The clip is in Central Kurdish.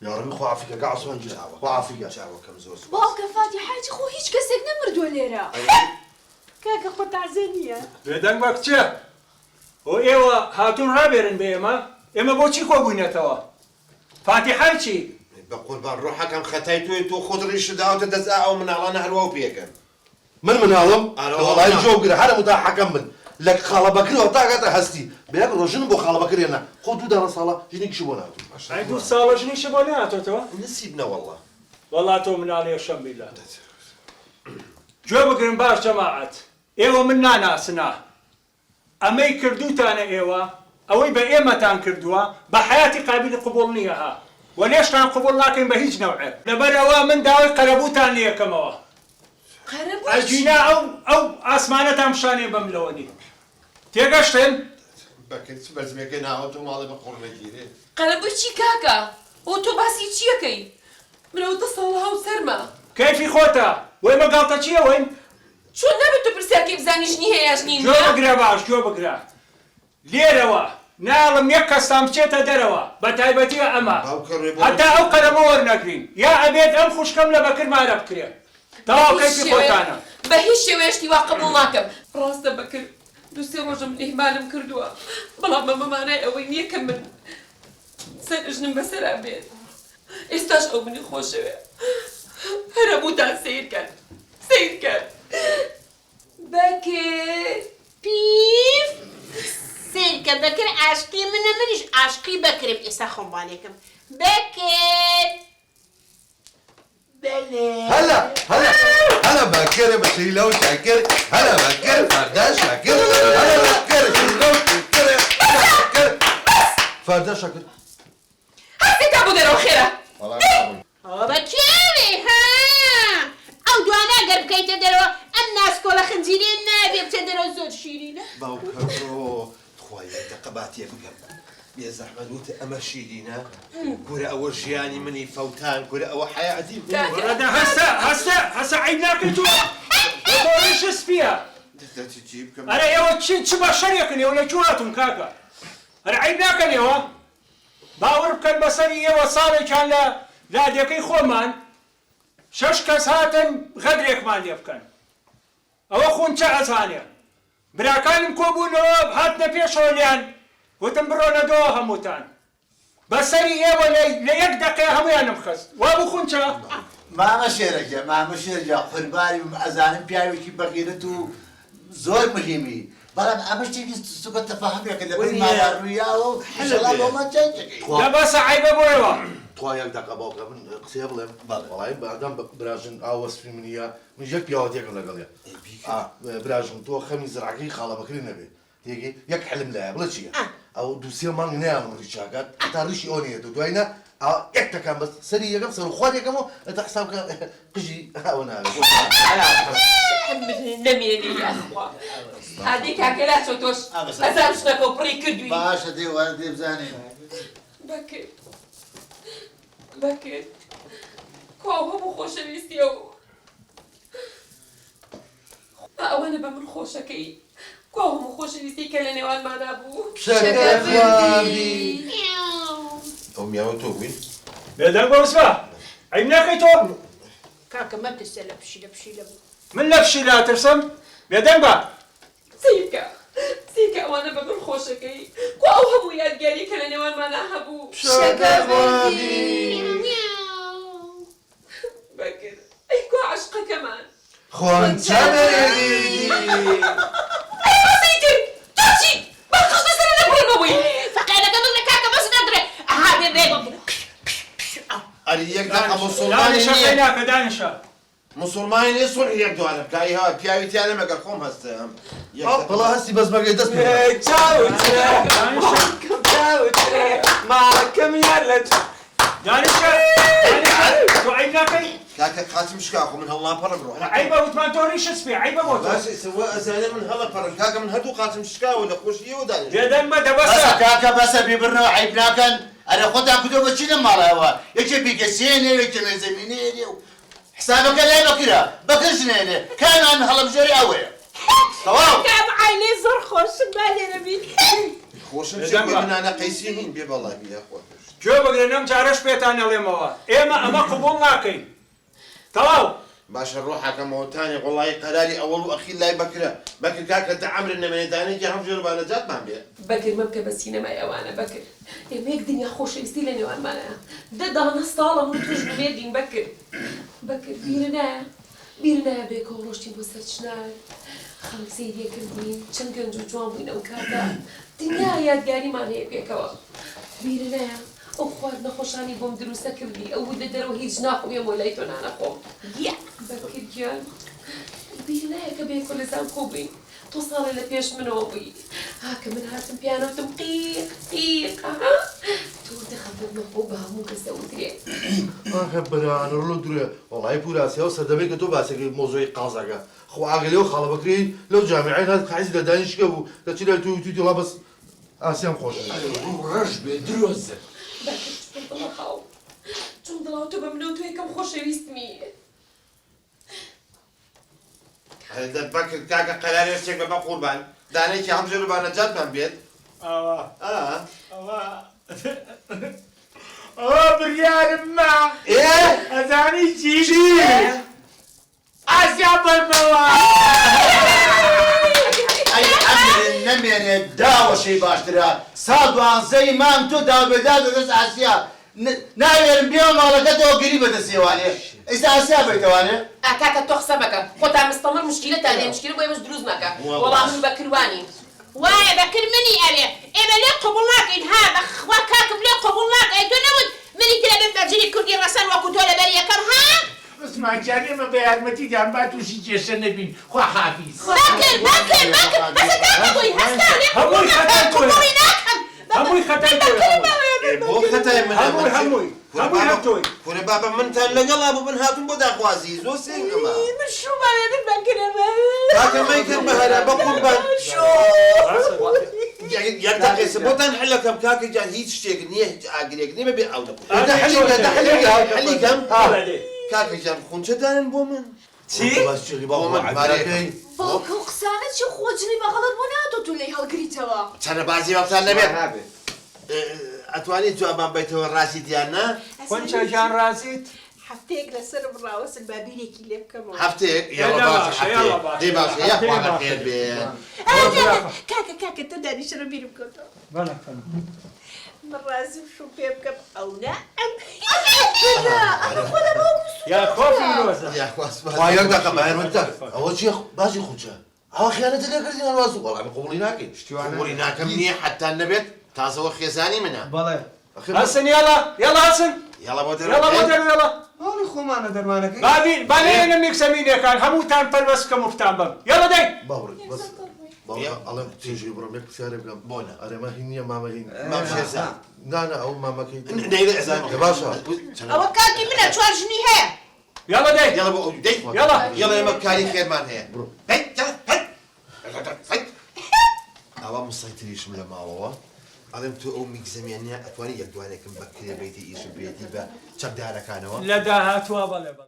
يا ربي خو عافيك قاع عصوان جي خو عافيك چاوە کەم زۆر باوکە فاتی حاجی خۆ هیچ کەسێک نەمردووە لێرە کاکە خۆ تازە نییە بێدەنگ بە کچە ئەو ئێوە هاتوون ڕابێرن بە ئێمە بۆچی کۆبووینەتەوە فاتیحای چی بە قوربان ڕۆحەکەم خەتای توێ تۆ خۆت ڕیشت داوتە دەست ئەو مناڵانە هەروە و پێکەن مناڵم وڵای جۆگرە هەرە متا حەکەم بن لە خاڵە بەکرەوە تاگاتە هەستی بەیەک ڕۆژن بۆ خاڵە بەکرێنە خۆ دوو دانە ساڵە ژنێکیشی بۆ ناتوو ئەی دوو ساڵە ژنیشە بۆ نهاتۆتەوە نسیبنە وەڵڵا وەڵا تۆ مناڵی شەمبیلا گوێ بگرن باش جەماعەت ئێوە من ناناسنا ئەمەی کردوتانە ئێوە ئەوەی بە ئێمەتان کردووە بە حیاتی قابلی قبوڵ نییە ها وەلێشتان قبوڵ ناکەین بە هیچ نەوعێ لەبەرەوە من داوای قەرەبووتان لێ یەکەمەوە ئەجینا ئەو ئاسمانەتان شانێ بەم لەوەنی تێگەشتن بەکرد بەرزمەکەی ناوە تۆ ماڵی بە قوڕنەگیرێ قەرەبووی چی کاکە ئەو تۆ باسی چیەکەی منەوە دە ساڵە هاو سەرمە کەیفی خۆتە وەی مەگاڵتە چییە وەین چۆن نەبێت تۆ پرسیارکەی بزانی ژنی هەیە ژنی گوێ بگرە باش گوێ بگرە لێرەوە ناڵم یەک کەستان بچێتە دەرەوە بە تایبەتیە ئەمە هەتا ئەو قەرەبە وەرنەگرین یا ئەبێت ئەم خوشکەم لە بەکر مارە بکرێ تەواو کەیفی خۆتانە بە هیچ شێوەیەشتی وا قبوڵ ناکەم ڕاستە بەکر دوو سێ ڕۆژم ئیهمالم کردووە بەڵام بە مەمانای ئەوەی نییە کە من سەر ژنم بەسەرا بێت ئێستاش ئەو منی خۆشەوێ هەرە بووتان سیرکەن سیرکەن بەکر پیف سیرکە بەکر عاشقی منە منیش عاشقی بەکرم ئێستا خۆمبانێکم بەکر بەلێ هلا بكر بشيلة وشاكر هلا بكر فردا شاكر هلا بكر شيلة وشاكر فردا شاكر هەستی تا بوو دەرەوە خێرە بەکێوێ ها ئەو دوانە گەر بکەیتە دەرەوە ئەم ناسکۆڵە خنجیرێ نابێ بچە دەرەوە زۆر شیرینە باوکەڕۆ خوای دەقەباتێ بگەم بێ زەحمەت وتە ئەمە شیرینە گورە ئەوە ژیانی منی فەوتان گورە ئەوە حەیاتی ڕەدا هەسە عیب ناکەی تۆ ڕیش سپیە چی بکەم ئەرە ئێوە چ بە شەرێکن ئێوە لە کواتون کاکە هەر عیب ناکەن ئێوە باوەڕ بکەن بەسەری ئێوە ساڵێکیان لە لادەکەی خۆمان 6 کەس هاتن غەدرێکمان لێ بکەن ئەوە خۆن چە ئەزانێ براکانم کۆبوونەوە هاتنە پێشەوە لیان وتم بڕۆنە دۆ هەمووتان بەسەری ئێوە لە یەک دەقەیە هەمویانم خست وا بوو خۆن چە مامە شێرەکە قوربانی ئەزانم پیاوێکی بەغیرەت و زۆر مهمی بەڵام ئەمە شتێکی سوکە تەفاهمێکە لەبەر ماڵاڕوویاوە و ئینشەڵا بۆمان جەنگەکەی لە بەسە عیبە بۆیەوە توا یەک دەقە باوکە من قسەیە بڵێم وەڵای بەدەم براژن ئاو وەسفی منیە من یەک پیاوەتێکم لەگەڵێ براژم تۆ خەمی زرعەکەی خاڵە بەکری نەبێ تێگەی یەک حلم لایە بڵێ چییە ئەو دوو سێ مانگ نەیانم ڕیچاکات تا ڕیشی ئەو نیە دوایینە یەک تەکان بەس سەری یەکەم سەر خوارد یەکەمەوە ئەتا حسابکە قژی ئەوە ناوێت نەمێنی یاخوا هادی کاکەلا چۆ تۆش ئەزان شتەکە و پڕی کردووی باشە دێوانە دێ بزانێ بەکر کۆ هەموو خۆشەویستیە و ئەوەنە بە من خۆشەکەی کۆ هەموو خۆشەویستی کە لە نێوانمانە بوو ئەو میاوە تۆ بووین بێدەنگ بەوسبە عیب ناکەی تۆ کاکە مەترسە لە پشیلە بوو من لە پشی لاترسم بێدەنگ بە سیرکە ئەوانە بە من خۆشەکەی کۆ ئەو هەموو یادگاری کە لە نێوانمانە هەبوو بەکر ئەی کۆ عەشقەکەمان خۆنچە بەرێدی ئەری یەک دەقە موسڵمانی شەقەی ناکە دانیشە موسڵمانی نیە سوڵحی یەک دوانە بکایی هەوە پیاوی تیانە مەگەر خۆم هەستە بەڵا هەستی بەزمەگەی دەست ماکەم یار لە دانیشە تۆ عیب ناکەی کاکە قاتم شکا خۆ من هەڵا پەڕم ڕۆ عیبە وتمان تۆ ڕیشت سپێ عیبە بۆ تۆ باشە سەوە ئەزانێ من هەڵە پەڕم کاکە من هەردوو قاتم شکاوە لە خۆشیەوە دانیش بێدەنگ بە دەبەسە کاکە بەسە بیبرنەوە عیب ناکەن ئەرە خۆتان کردۆ بە چی لە ماڵەوە یەکێ بیکەسێنێ یەکێ مێزەمینێنێ و حسابەکە لای بەکرە بەکردژنێنێ کامان هەڵەبژێری ئەوەیە تەواو کام عینێ زۆر خۆشم با لێرە بین خۆشم چێ منانە قەیسی هین بێ بەڵای بیا خۆ گوێ بگرن ئەم جارەش پێتان ئەڵێمەوە ئێمە ئەمە قبوڵ ناکەین تەواو باشە ڕۆحەکەمەوەتانی وڵی قەراری ئەوڵ و ئەخیل لای بەکرە بەکر کاکە دەعەمر نەمێنێدانێکی هەمژێر بانەجاتمان بێ بەکر مەبکە بە سینەمای ئەوانە بەکر ئێمە یەک دنیا خۆشەویستی لە نێوانمانەیە دەدانە ساڵە من توش بمێدین بەکر بەکر بیرە نایە بیرە نایە بێکەوە ڕۆشتین بۆ سەر چنار خەڵک سەیریەکردین چەند گەنج و جوان بووین ئەو کاتە دنیا یادگاریمان هەیە پێکەوە بیرە نایە ئەو خوارد نەخۆشانی بۆم دروستە کردی ئەو لە دەرەوە هیچ ناخۆم بۆ لای تۆ نانەخۆم بەکر گیان بیر نایە کە بێکۆ لە زانکۆ بووین تۆ ساڵێ لە پێش منەوە بووی هاکە من هاتم پیانەوتم قیق قیق تۆ دەخەبەتمە خۆ بە هەموو کەسە وترێ ئاخە بەرانە ڕۆ دوورە وەڵای پوراسیەوە سەردەبێت کە تۆ باسێکی مۆزۆی قازەکە خۆ ئاگەلێەوە خاڵە بکرین لەو جامعای هات قایزی لە دانیشکە بوو دەچی لە توی لا بەس ئاسیان خۆش ڕەش بێ درۆزە بەکر چۆن دڵەخاو چۆن دڵاو تۆ بە منەوە تۆ یەکەم خۆشەویستمی بەکر کاکە قەراری شتێک بە قوربان دانێکی هەمژێر بانەجاتمان بێت ئەوە بریارم ما ئەزانی چی ئاسیا بەرمەوە ئەی ئەمرن نەمێنێت داوەشەی باشترە ساڵ دوانزەی مام تۆ داوبێدا دەدەست ئاسیا ناوێرم بێوە ماڵەکەتەوە گری بەدەستێوانێ ئێستا ئاسیا بێتەوانێ ئاکاکە تۆ قسە مەکە خۆتان مستەمر مشکلەتان لێ مشکلە بۆ ئێمەش دروست مەکە وەڵام من بەکروانی وایە بەکر منی ئەوێ ئێمە لێ قبوڵ ناکەین ها بەخوا کاکم لێ قبوڵ ناکەین تۆ نەوت منی ترە بم بەرجلی کوردی ڕەسەن وەکو تۆ لەبەر یەکەم ها عثمان جان ئێمە بە یارمەتیدان با تووشی کێشە نەبین خوا حافیز بەکر هەستا نەبووی هەستا لێ قبوڵ ناکەم قبوڵی ناکەم هەمووی خەتای تۆیە بۆ خەتای منە هەمووی هەمووی کوڕە بابە منتان لەگەڵا بوو من هاتوون بۆ داخوازی زۆر سێنگەمە من شومانێتم بەکرەمە کاکە مەیکرد بە هەرا بە قوربان یەک دەقێسە بۆتان حلەکەم کاکە جان هیچ شتێک نییە هیچ ئاگرێک نییە بێ ئەو حەلیکەم کاکە جان خونچەدانن بۆ من باوکە و قسانە چی خۆجنی بەغەڵت بۆ ناتۆ تو لێی هەڵگریتەوە چەنە بازی وەختان نەبێت ئەتوانیت جوابان بیتەوە ڕاستی دیان نا خۆنچە جان ڕازیت هەفتەیەک لەسرم ڕاوەسن با بیرێکی لێ بکەمەوە هەفتێک یاڵە باشە هەفتێک دێ باشە یاخواڵە خێر بێ کاکە تۆ دانیشتە بیرم کەوتەوە من ڕازیم شو پێ بکەم ئەو نا ئەم یا خۆفی نۆزە یەک دەقە بەهێرمەتە ئەوە چیە باشی خوچە ئەوە خیانەتە لێکردین هەڵوازوو وەڵام قبوڵی ناکەین قبوڵی ناکەم نییە حەتا نەبێت تازەوە خێزانی منە هەسن یاڵا یاڵا یاڵە بۆ یاڵا بۆ دەرو یاڵا هەڵی خۆمانە دەرمانەکەی بانێنە میکسەمینەکان هەمووتان پەروەست بکەم و فتان بم یاڵا دەی باوڕێ بەس ئەڵێم تێژی بڕم یەک پرسیارێ بکەم بۆنە ئەرێمە هین نییە مامە هین مام شێرزاد نانە ئەو مامەکەی نەیلە ئەزان باشە ئەوە کاکی منە چوار ژنی هەیە یاڵا دەی یاڵە بۆ دەی یاڵا یاڵە ئێمە کاری خێرمان هەیە دەی ئەوە مسەیتریشم لە ماڵەوە ئەڵێم تۆ ئەو میگزەمیانە ئەتوانی یەک دوانێکم بەکرێ بیتی ئیش بێتی بە چەکدارەکانەوە لە داهاتوە بەڵێ